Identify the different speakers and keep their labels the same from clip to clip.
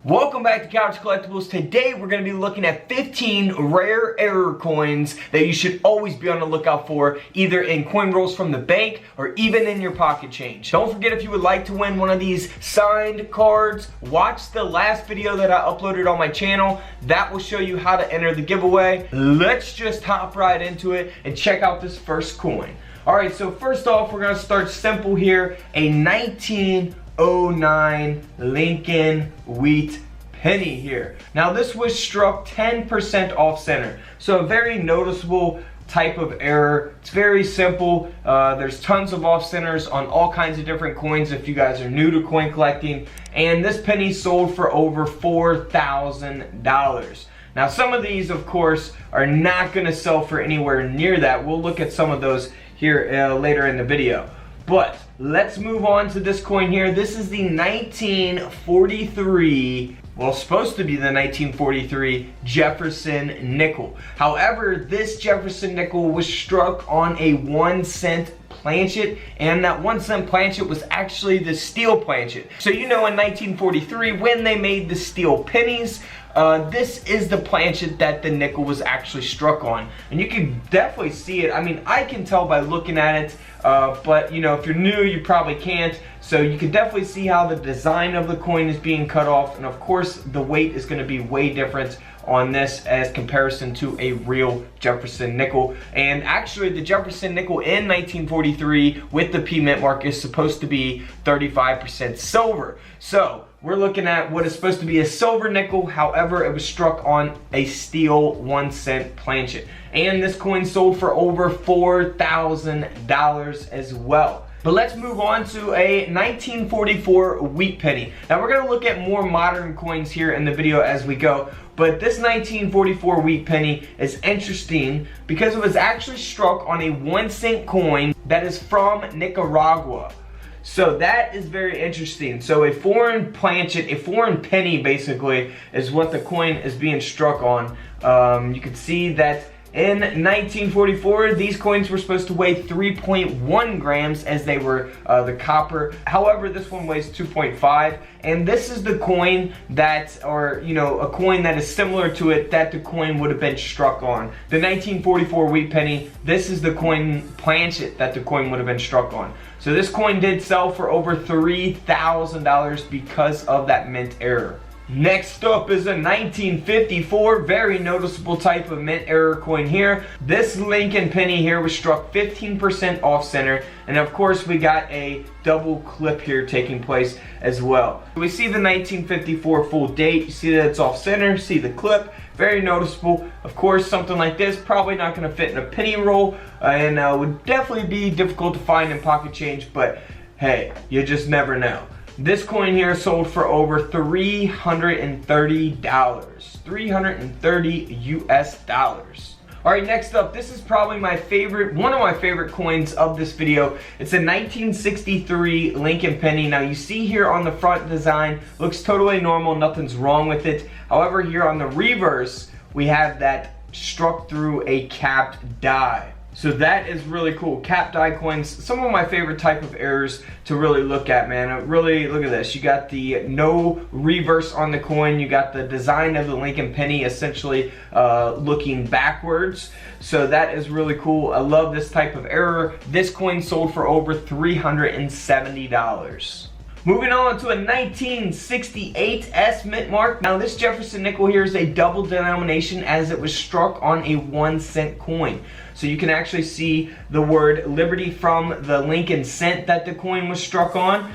Speaker 1: Welcome back to Couch Collectibles. Today we're going to be looking at 15 rare error coins that you should always be on the lookout for, either in coin rolls from the bank or even in your pocket change. Don't forget, if you would like to win one of these signed cards, watch the last video that I uploaded on my channel. That will show you how to enter the giveaway. Let's just hop right into it and check out this first coin. Alright, so first off, we're going to start simple here. A 1909 Lincoln Wheat penny here. Now this was struck 10% off center, so a very noticeable type of error. It's very simple. There's tons of off centers on all kinds of different coins if you guys are new to coin collecting, and this penny sold for over $4,000. Now some of these, of course, are not going to sell for anywhere near that. We'll look at some of those here later in the video. But let's move on to this coin here. This is the 1943, well, supposed to be the 1943 Jefferson Nickel. However, this Jefferson Nickel was struck on a 1-cent planchet, and that 1-cent planchet was actually the steel planchet. So you know, in 1943, when they made the steel pennies, this is the planchet that the nickel was actually struck on, and you can definitely see it. I mean, I can tell by looking at it, but you know, if you're new, you probably can't. So you can definitely see how the design of the coin is being cut off, and of course the weight is going to be way different on this as comparison to a real Jefferson nickel. And actually, the Jefferson nickel in 1943 with the P mint mark is supposed to be 35% silver. So we're looking at what is supposed to be a silver nickel. However, it was struck on a steel 1-cent planchet, and this coin sold for over $4,000 as well. But let's move on to a 1944 wheat penny. Now we're going to look at more modern coins here in the video as we go, but this 1944 wheat penny is interesting because it was actually struck on a 1-cent coin that is from Nicaragua. So that is very interesting. So a foreign planchet, a foreign penny basically, is what the coin is being struck on. You can see that in 1944, these coins were supposed to weigh 3.1 grams as they were the copper. However, this one weighs 2.5, and this is the coin that, or you know, a coin that is similar to it that the coin would have been struck on. The 1944 wheat penny, this is the coin planchet that the coin would have been struck on. So this coin did sell for over $3,000 because of that mint error. Next up is a 1954, very noticeable type of mint error coin here. This Lincoln penny here was struck 15% off center, and of course we got a double clip here taking place as well. We see the 1954 full date, you see that it's off center, see the clip, very noticeable. Of course, something like this probably not going to fit in a penny roll, and would definitely be difficult to find in pocket change, but hey, you just never know. This coin here sold for over $330. $330 US dollars. Alright, next up, this is probably my favorite, one of my favorite coins of this video. It's a 1963 Lincoln penny. Now you see here on the front design, looks totally normal, nothing's wrong with it. However, here on the reverse, we have that struck through a capped die. So that is really cool. Cap die coins, some of my favorite type of errors to really look at, man. Really, look at this. You got the no reverse on the coin. You got the design of the Lincoln penny essentially looking backwards. So that is really cool. I love this type of error. This coin sold for over $370. Moving on to a 1968 S mint mark. Now this Jefferson nickel here is a double denomination as it was struck on a 1-cent coin. So you can actually see the word Liberty from the Lincoln cent that the coin was struck on.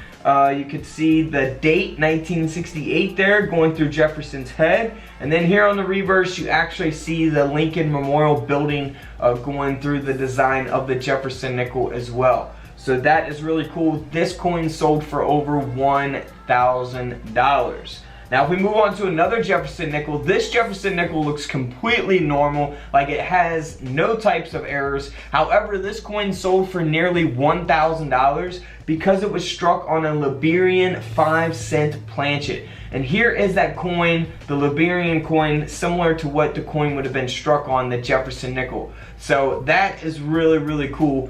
Speaker 1: You could see the date 1968 there going through Jefferson's head. And then here on the reverse you actually see the Lincoln Memorial Building going through the design of the Jefferson nickel as well. So that is really cool. This coin sold for over $1,000. Now if we move on to another Jefferson nickel, this Jefferson nickel looks completely normal, like it has no types of errors. However, this coin sold for nearly $1,000 because it was struck on a Liberian 5-cent planchet. And here is that coin, the Liberian coin, similar to what the coin would have been struck on, the Jefferson nickel. So that is really, really cool.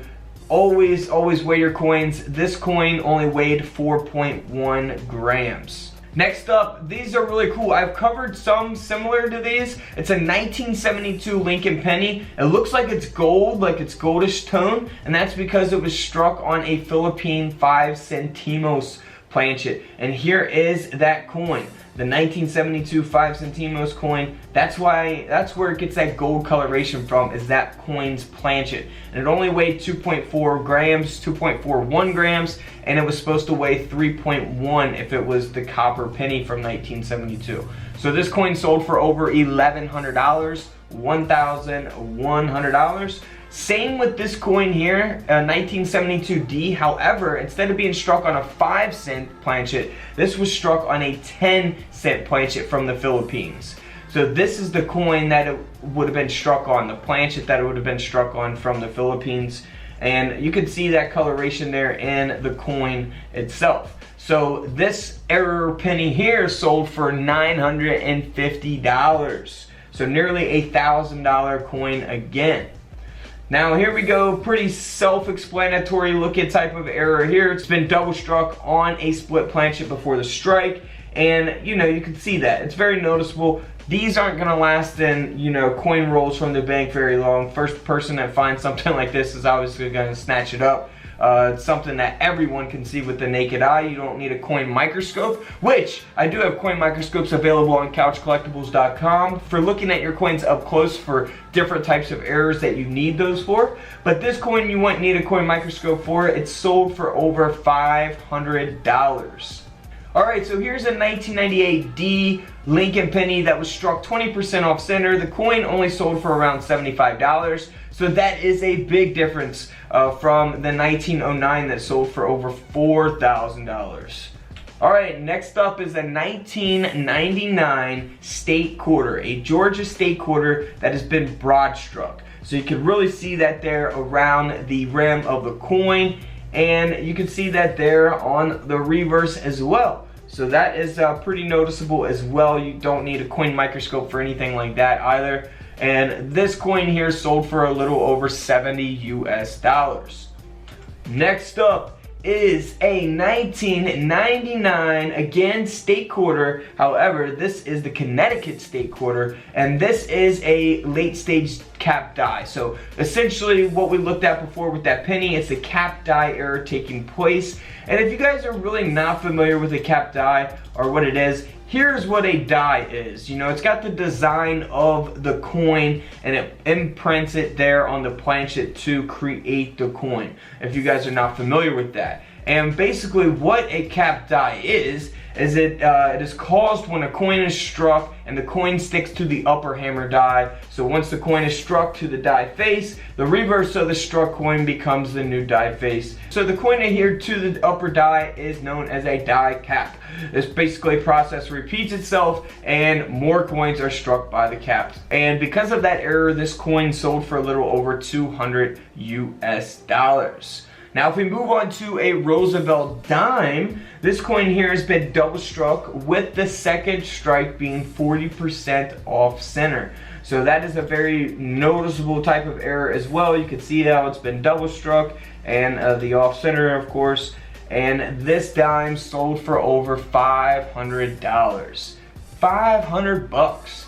Speaker 1: Always weigh your coins. This coin only weighed 4.1 grams. Next up, these are really cool. I've covered some similar to these. It's a 1972 Lincoln penny. It looks like it's gold, like it's goldish tone, and that's because it was struck on a Philippine 5 centimos planchet. And here is that coin, the 1972 5 centimos coin. That's where it gets that gold coloration from, is that coin's planchet. And it only weighed 2.4 grams, 2.41 grams, and it was supposed to weigh 3.1 if it was the copper penny from 1972. So this coin sold for over $1,100, $1,100. Same with this coin here, 1972D. However, instead of being struck on a 5-cent planchet, this was struck on a 10-cent planchet from the Philippines. So this is the coin that it would have been struck on, the planchet that it would have been struck on from the Philippines. And you can see that coloration there in the coin itself. So this error penny here sold for $950. So nearly $1,000 coin again. Now here we go, pretty self-explanatory looking type of error here. It's been double struck on a split planchet before the strike, and you know, you can see that. It's very noticeable. These aren't gonna last in, you know, coin rolls from the bank very long. First person that finds something like this is obviously gonna snatch it up. It's something that everyone can see with the naked eye. You don't need a coin microscope, which I do have coin microscopes available on couchcollectibles.com for looking at your coins up close for different types of errors that you need those for. But this coin you wouldn't need a coin microscope for. It's sold for over $500. Alright, so here's a 1998 D Lincoln penny that was struck 20% off center. The coin only sold for around $75. So that is a big difference from the 1909 that sold for over $4,000. Alright, next up is a 1999 state quarter, a Georgia state quarter that has been broad struck. So you can really see that there around the rim of the coin, and you can see that there on the reverse as well. So that is pretty noticeable as well. You don't need a coin microscope for anything like that either. And this coin here sold for a little over $70 US. Next up is a 1999, again, state quarter. However, this is the Connecticut state quarter, and this is a late stage cap die. So essentially what we looked at before with that penny, it's a cap die error taking place. And if you guys are really not familiar with a cap die or what it is, here's what a die is. You know, it's got the design of the coin and it imprints it there on the planchet to create the coin, if you guys are not familiar with that. And basically what a cap die is it is caused when a coin is struck and the coin sticks to the upper hammer die. So once the coin is struck to the die face, the reverse of the struck coin becomes the new die face. So the coin adhered to the upper die is known as a die cap. This basically process repeats itself and more coins are struck by the cap. And because of that error, this coin sold for a little over $200 US. Now if we move on to a Roosevelt Dime, this coin here has been double struck with the second strike being 40% off center. So that is a very noticeable type of error as well. You can see how it's been double struck and the off center, of course. And this dime sold for over $500. 500 bucks.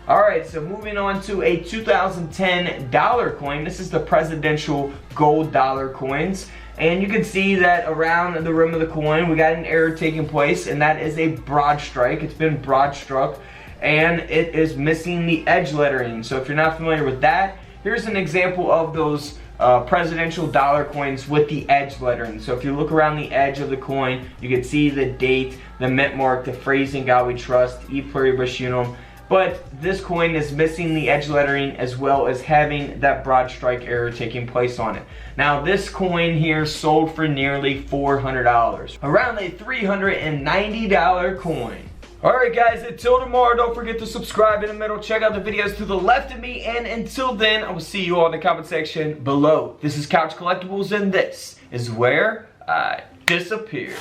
Speaker 1: Alright, so moving on to a 2010 dollar coin. This is the presidential gold dollar coins. And you can see that around the rim of the coin, we got an error taking place, and that is a broad strike. It's been broad struck, and it is missing the edge lettering. So if you're not familiar with that, here's an example of those presidential dollar coins with the edge lettering. So if you look around the edge of the coin, you can see the date, the mint mark, the phrasing, God we trust, e pluribus unum. But this coin is missing the edge lettering as well as having that broad strike error taking place on it. Now this coin here sold for nearly $400. Around a $390 coin. Alright guys, until tomorrow, don't forget to subscribe in the middle, check out the videos to the left of me, and until then, I will see you all in the comment section below. This is Couch Collectibles, and this is where I disappear.